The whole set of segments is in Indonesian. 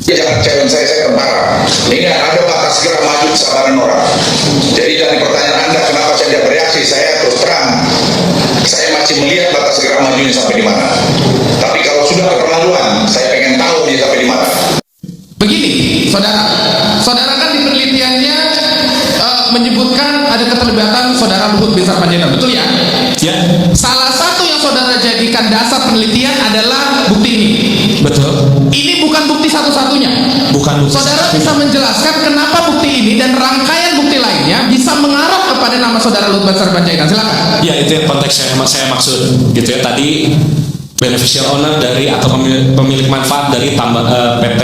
Jangan challenge saya tentara. Ini ada batas segera maju kesabaran orang. Jadi dari pertanyaan Anda kenapa saya tidak bereaksi, saya terus terang, saya masih melihat batas segera majunya sampai di mana. Tapi kalau sudah keterlaluan, saya pengen tahu dia sampai di mana. Begini, saudara kan di penelitiannya menyebutkan ada keterlibatan saudara Luhut bin Sarpanjaitan, betul ya? Ya. Salah satu yang saudara jadikan dasar penelitian adalah bukti ini. Betul. Ini bukan bukti satu-satunya. Bukan bukti. Saudara bisa menjelaskan kenapa bukti ini dan rangkaian bukti lainnya bisa mengarah kepada nama saudara Luhut bin Sarpanjaitan. Silakan. Ya, itu yang konteks saya maksud gitu ya. Tadi beneficial owner dari atau pemilik manfaat dari PT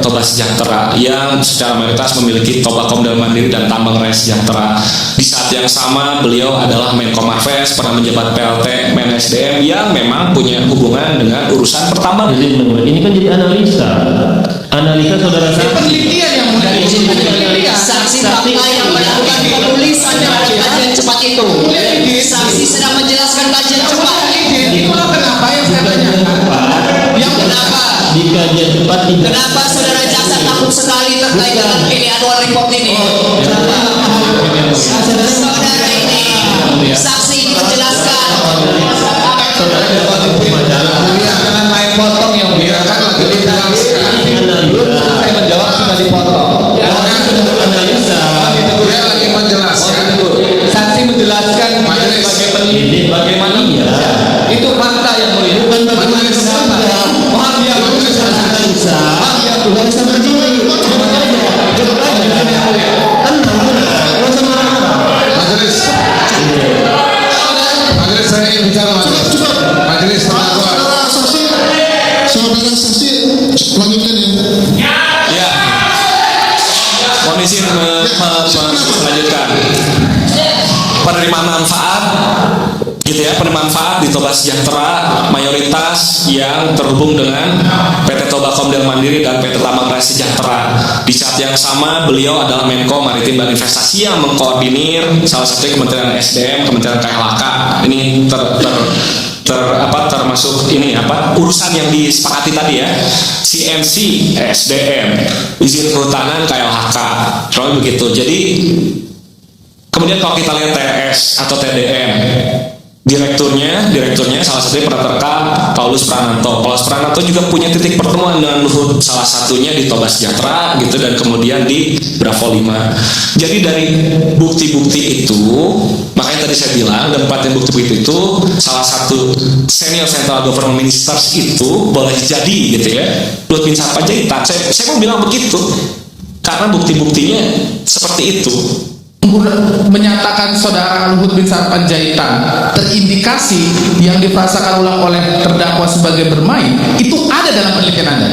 Toba Sejahtera yang secara mayoritas memiliki Toba Komdel Mandiri dan Tambang Raya Sejahtera. Di saat yang sama beliau adalah Menko Marves, pernah menjabat PLT Men SDM yang memang punya hubungan dengan urusan pertambangan. Ini kan jadi analisa saudara saksi. Penelitian yang mudah saksi fakta yang melakukan penulisan dalam kajian cepat itu. Saksi sedang menjelaskan kajian cepat. Itulah kenapa yang saya tanyakan. Yang Kenapa? Di kajian cepat tidak. Kenapa saudara jaksa takut sekali terkait dengan ini annual report ini? Saudara ini, saksi ini menjelaskan. Saudara dapat pembacaran. jangan main potong yang biarkan lagi dijelaskan. Saya menjawab sudah dipotong. Orang sudah analisa. Dia lagi menjelaskan. Saksi menjelaskan sebagai peneliti bagaimana itu fakta yang mulia. Bukan bagaimana kenapa. Mohon dia Analisa. Bukan sama diri. Majelis saya ingin bicara majelis terdakwa. Saudara saksi lanjutkan ya. Ya. Mohon izin melanjutkan. Penerimaan manfaat gitu ya, penerimaan manfaat di Toba Sejahtera mayoritas yang terhubung dengan PT Toba Komdel Mandiri dan PT Tambang Raya Sejahtera. Di saat yang sama beliau adalah Menko Maritim dan Investasi yang mengkoordinir salah satunya Kementerian SDM, Kementerian KLHK. Ini termasuk ini urusan yang disepakati tadi ya, CMC SDM, izin kehutanan KLHK, kalau begitu. Jadi kemudian kalau kita lihat TS atau TDM, direkturnya salah satunya pernah terekam Paulus Prananto. Paulus Prananto juga punya titik pertemuan dengan Luhut, salah satunya di Toba Sejahtera gitu, dan kemudian di Bravo 5. Jadi dari bukti-bukti itu, makanya tadi saya bilang dan pelatihan bukti-bukti itu salah satu senior central government ministers itu boleh jadi gitu ya Luhut bin Sarpanjaitan. Saya mau bilang begitu karena bukti-buktinya seperti itu. Menyatakan saudara Luhut bin Sarpanjaitan terindikasi yang diperasakan ulang oleh terdakwa sebagai bermain, itu ada dalam penelitian Anda?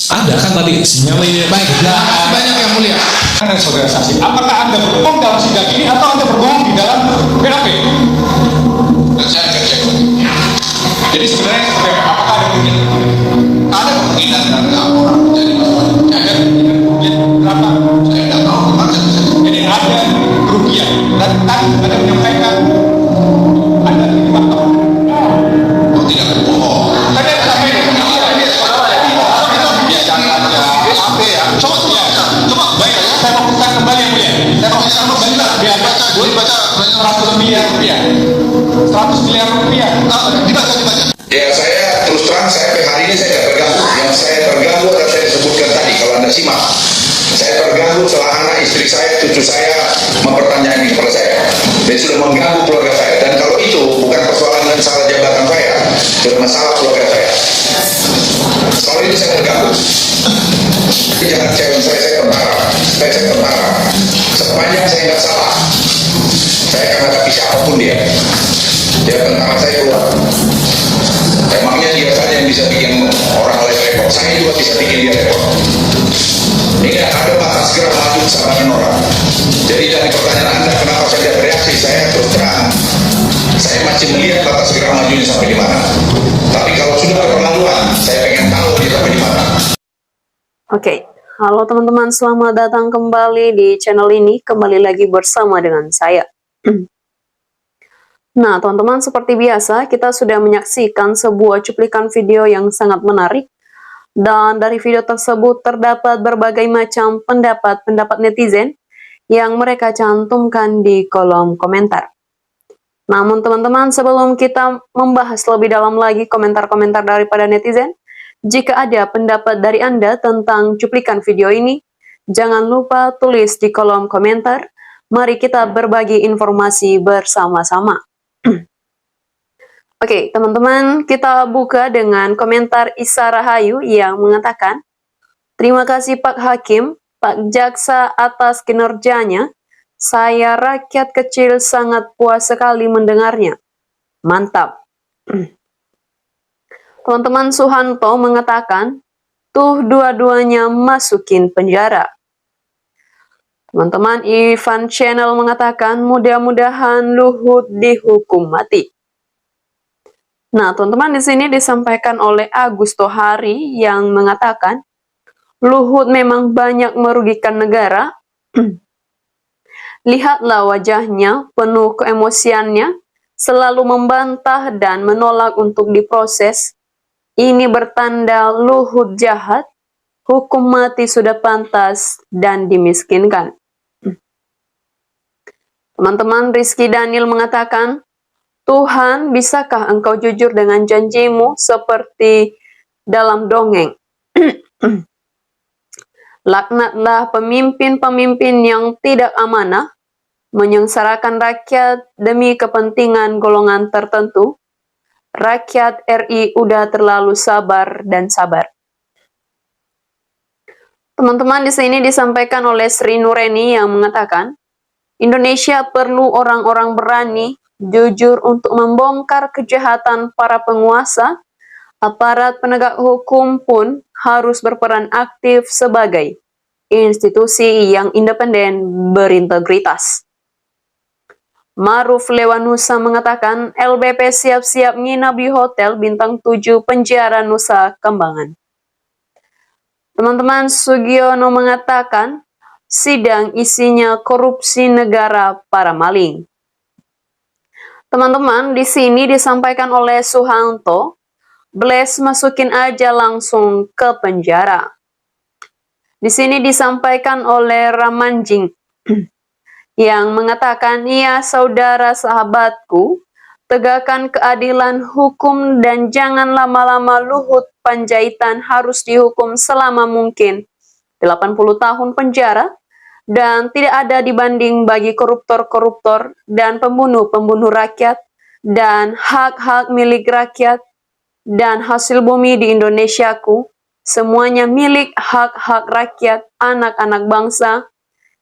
Ada kan tadi sinyalnya. Baik, banyak yang mulia. Karena saudara saksi, apakah Anda berbohong dalam sidang ini atau Anda berbohong di dalam PHP? Dan saya akan cek lagi. Jadi sebenarnya apakah ada kemungkinan? Ada kemungkinan dan laporan menjadi masalah. Ada kemungkinan berapa? Saya tidak tahu kemana. Jadi ada kerugian dan tadi Anda menyampaikan Anda terima tahu. Oh tidak berbohong. Tadi Anda sampaikan coba baik, saya mau putar kembali yang mulia. Saya mau putar kembali biar dibaca 100 miliar rupiah. 100 miliar rupiah. Dibaca. Ya saya terus terang saya hari ini saya tidak terganggu. Yang saya terganggu adalah saya sebutkan tadi kalau Anda simak. Saya terganggu setelah anak istri saya, cucu saya mempertanyakan ini kepada saya. Dan sudah mengganggu keluarga saya. Dan kalau itu bukan persoalan dan salah jabatan saya, sudah masalah keluarga saya. Soal ini saya terganggu. Jangan challenge saya tentara. Saya tentara. Sepanjang saya nggak salah, saya akan hadapi siapapun dia. Dia tentara saya keluar. Emangnya dia saja yang bisa bikin orang lain repot. Saya juga bisa bikin dia repot. Ini ada batas segera maju kesabaran orang. Jadi dari pertanyaan Anda kenapa saya tidak bereaksi, saya terus terang, saya masih melihat batas segera majunya sampai di mana. Tapi kalau sudah keterlaluan, saya pengen tahu dia sampai di mana. Oke, halo teman-teman, selamat datang kembali di channel ini. Kembali lagi bersama dengan saya. Nah, teman-teman, seperti biasa, kita sudah menyaksikan sebuah cuplikan video yang sangat menarik Dan dari video tersebut terdapat berbagai macam pendapat netizen yang mereka cantumkan di kolom komentar. Namun teman-teman, sebelum kita membahas lebih dalam lagi komentar-komentar daripada netizen, jika ada pendapat dari Anda tentang cuplikan video ini, jangan lupa tulis di kolom komentar. Mari kita berbagi informasi bersama-sama. Oke, teman-teman, kita buka dengan komentar Isa Rahayu yang mengatakan, "Terima kasih Pak Hakim, Pak Jaksa atas kinerjanya. Saya rakyat kecil sangat puas sekali mendengarnya. Mantap." Teman-teman Suhanto mengatakan, "Tuh dua-duanya masukin penjara." Teman-teman Ivan Channel mengatakan, "Mudah-mudahan Luhut dihukum mati." Nah, teman-teman, di sini disampaikan oleh Agus Tohari yang mengatakan, "Luhut memang banyak merugikan negara. Lihatlah wajahnya, penuh keemosiannya, selalu membantah dan menolak untuk diproses. Ini bertanda Luhut jahat, hukum mati sudah pantas dan dimiskinkan." Teman-teman Rizky Daniel mengatakan, "Tuhan, bisakah engkau jujur dengan janjimu seperti dalam dongeng? Laknatlah pemimpin-pemimpin yang tidak amanah, menyengsarakan rakyat demi kepentingan golongan tertentu. Rakyat RI udah terlalu sabar dan sabar." Teman-teman, di sini disampaikan oleh Sri Nureni yang mengatakan, "Indonesia perlu orang-orang berani, jujur untuk membongkar kejahatan para penguasa. Aparat penegak hukum pun harus berperan aktif sebagai institusi yang independen berintegritas." Maruf Lewanusa mengatakan, "LBP siap-siap nginap di Hotel Bintang 7 Penjara Nusa Kambangan." Teman-teman Sugiono mengatakan, "Sidang isinya korupsi negara para maling." Teman-teman, di sini disampaikan oleh Suhanto, "Bless masukin aja langsung ke penjara." Di sini disampaikan oleh Ramanjing yang mengatakan, "Iya saudara sahabatku, tegakkan keadilan hukum dan jangan lama-lama. Luhut Panjaitan harus dihukum selama mungkin 80 tahun penjara dan tidak ada dibanding bagi koruptor-koruptor dan pembunuh-pembunuh rakyat dan hak-hak milik rakyat dan hasil bumi di Indonesiaku. Semuanya milik hak-hak rakyat, anak-anak bangsa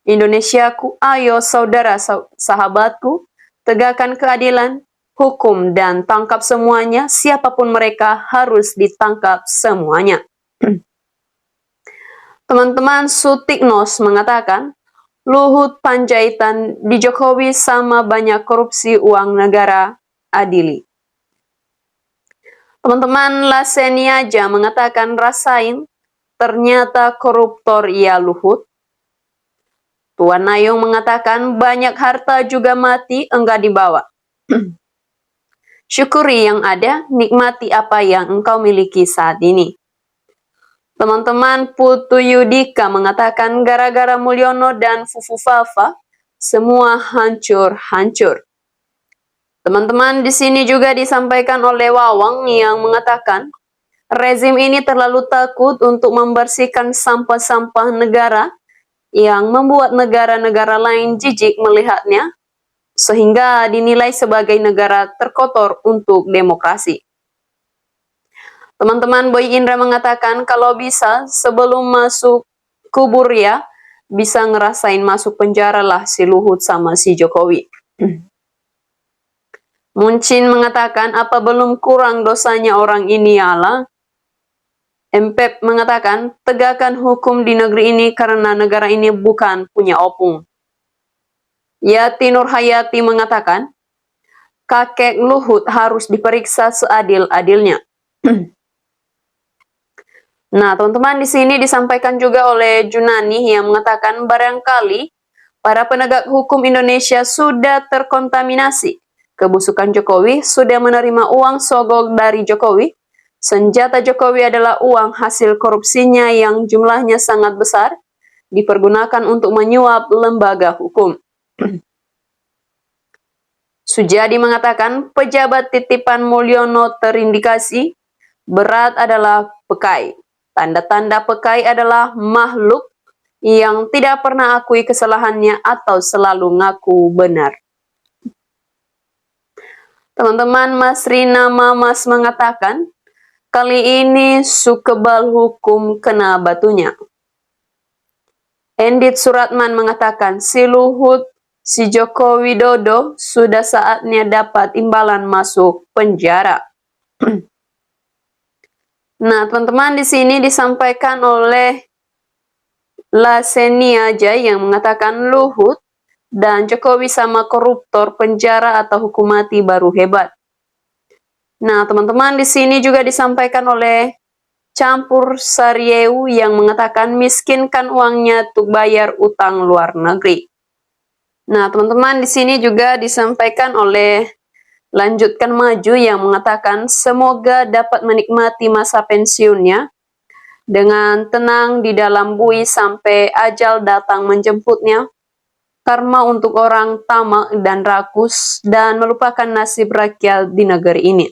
Indonesiaku. Ayo saudara sahabatku, tegakkan keadilan, hukum dan tangkap semuanya. Siapapun mereka harus ditangkap semuanya." Teman-teman Sutiknos mengatakan, "Luhut Panjaitan di Jokowi sama banyak korupsi uang negara, adili." Teman-teman Laseniaja mengatakan, "Rasain, ternyata koruptor ya Luhut." Tuan Nayong mengatakan, "Banyak harta juga mati enggak dibawa." Syukuri yang ada, nikmati apa yang engkau miliki saat ini. Teman-teman Putu Yudika mengatakan, "Gara-gara Mulyono dan Fufu Fafa, semua hancur-hancur." Teman-teman, di sini juga disampaikan oleh Wawang yang mengatakan, "Rezim ini terlalu takut untuk membersihkan sampah-sampah negara yang membuat negara-negara lain jijik melihatnya, sehingga dinilai sebagai negara terkotor untuk demokrasi." Teman-teman Boy Indra mengatakan, "Kalau bisa sebelum masuk kubur ya, bisa ngerasain masuk penjara lah si Luhut sama si Jokowi." Muncin mengatakan, "Apa belum kurang dosanya orang ini ya Allah?" Empep mengatakan, "Tegakkan hukum di negeri ini karena negara ini bukan punya opung." Yati Nurhayati mengatakan, "Kakek Luhut harus diperiksa seadil-adilnya." Nah, teman-teman, di sini disampaikan juga oleh Junani yang mengatakan, "Barangkali para penegak hukum Indonesia sudah terkontaminasi. Kebusukan Jokowi sudah menerima uang sogok dari Jokowi Senjata Jokowi adalah uang hasil korupsinya yang jumlahnya sangat besar, dipergunakan untuk menyuap lembaga hukum. Sujadi mengatakan pejabat titipan Mulyono terindikasi berat adalah pekai. Tanda-tanda pekai adalah makhluk yang tidak pernah akui kesalahannya atau selalu ngaku benar. Teman-teman, Mas Rina Mamas mengatakan, kali ini sukebal hukum kena batunya. Endit Suratman mengatakan, si Luhut, si Joko Widodo sudah saatnya dapat imbalan masuk penjara. Nah, teman-teman, di sini disampaikan oleh Lasenia aja yang mengatakan Luhut dan Jokowi sama koruptor, penjara atau hukum mati baru hebat. Nah, teman-teman, di sini juga disampaikan oleh Campur Saryew yang mengatakan miskinkan uangnya untuk bayar utang luar negeri. Nah, teman-teman, di sini juga disampaikan oleh Lanjutkan Maju yang mengatakan semoga dapat menikmati masa pensiunnya dengan tenang di dalam bui sampai ajal datang menjemputnya. Karma untuk orang tamak dan rakus dan melupakan nasib rakyat di negeri ini.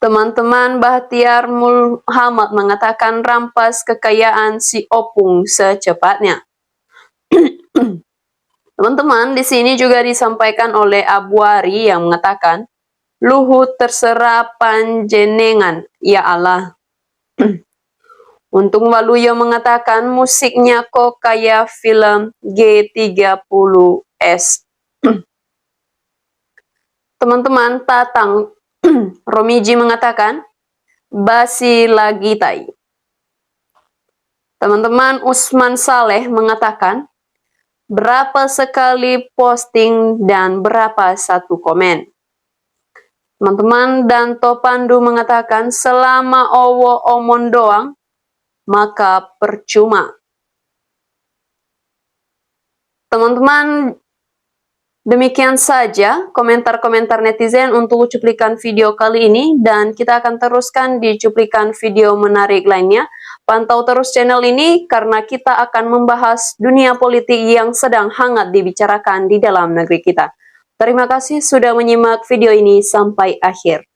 Teman-teman, Bahtiar Muhammad mengatakan rampas kekayaan si Opung secepatnya. Teman-teman, di sini juga disampaikan oleh Abuari yang mengatakan Luhut terserah panjenengan, ya Allah. Untung Waluyo mengatakan musiknya kok kayak film G30S. Teman-teman, Tatang Romiji mengatakan basi lagi tai. Teman-teman, Usman Saleh mengatakan berapa sekali posting dan berapa satu komen. Teman-teman, Danto Pandu mengatakan selama owo omon doang maka percuma. Teman-teman, demikian saja komentar-komentar netizen untuk cuplikan video kali ini dan kita akan teruskan di cuplikan video menarik lainnya. Pantau terus channel ini karena kita akan membahas dunia politik yang sedang hangat dibicarakan di dalam negeri kita. Terima kasih sudah menyimak video ini sampai akhir.